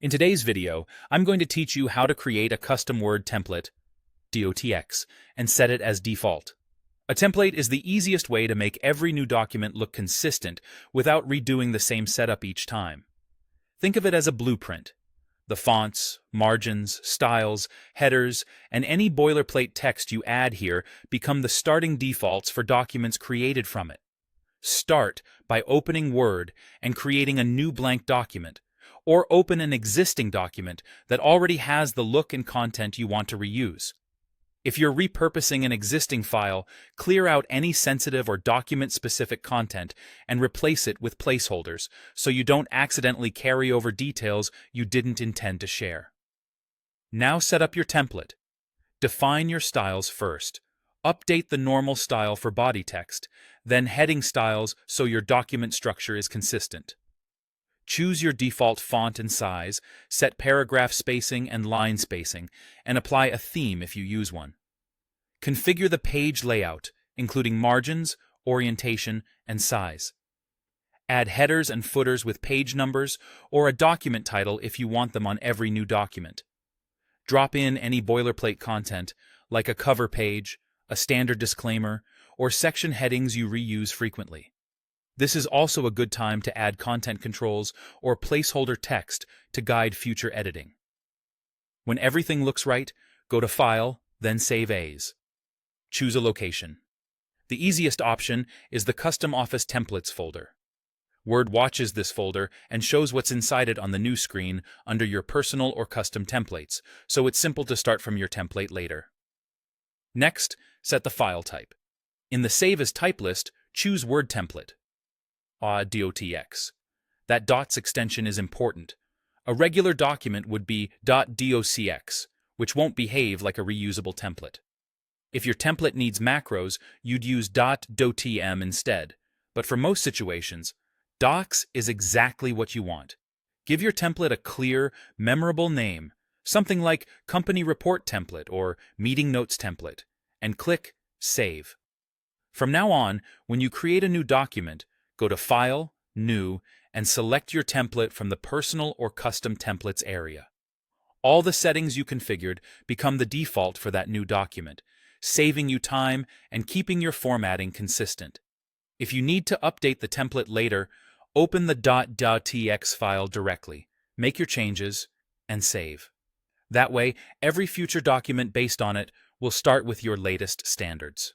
In today's video, I'm going to teach you how to create a custom Word template, dotx, and set it as default. A template is the easiest way to make every new document look consistent without redoing the same setup each time. Think of it as a blueprint. The fonts, margins, styles, headers, and any boilerplate text you add here become the starting defaults for documents created from it. Start by opening Word and creating a new blank document, or open an existing document that already has the look and content you want to reuse. If you're repurposing an existing file, clear out any sensitive or document-specific content and replace it with placeholders so you don't accidentally carry over details you didn't intend to share. Now set up your template. Define your styles first. Update the normal style for body text, then heading styles so your document structure is consistent. Choose your default font and size, set paragraph spacing and line spacing, and apply a theme if you use one. Configure the page layout, including margins, orientation, and size. Add headers and footers with page numbers or a document title if you want them on every new document. Drop in any boilerplate content, like a cover page, a standard disclaimer, or section headings you reuse frequently. This is also a good time to add content controls or placeholder text to guide future editing. When everything looks right, go to File, then Save As. Choose a location. The easiest option is the Custom Office Templates folder. Word watches this folder and shows what's inside it on the new screen under your personal or custom templates, so it's simple to start from your template later. Next, set the file type. In the Save as Type list, choose Word Template. dotx. That dots extension is important. A regular document would be .docx, which won't behave like a reusable template. If your template needs macros, you'd use .dotm instead, but for most situations, docs is exactly what you want. Give your template a clear, memorable name, something like Company Report Template or Meeting Notes Template, and click Save. From now on, when you create a new document, go to File, New, and select your template from the Personal or Custom Templates area. All the settings you configured become the default for that new document, saving you time and keeping your formatting consistent. If you need to update the template later, open the .dotx file directly, make your changes, and save. That way, every future document based on it will start with your latest standards.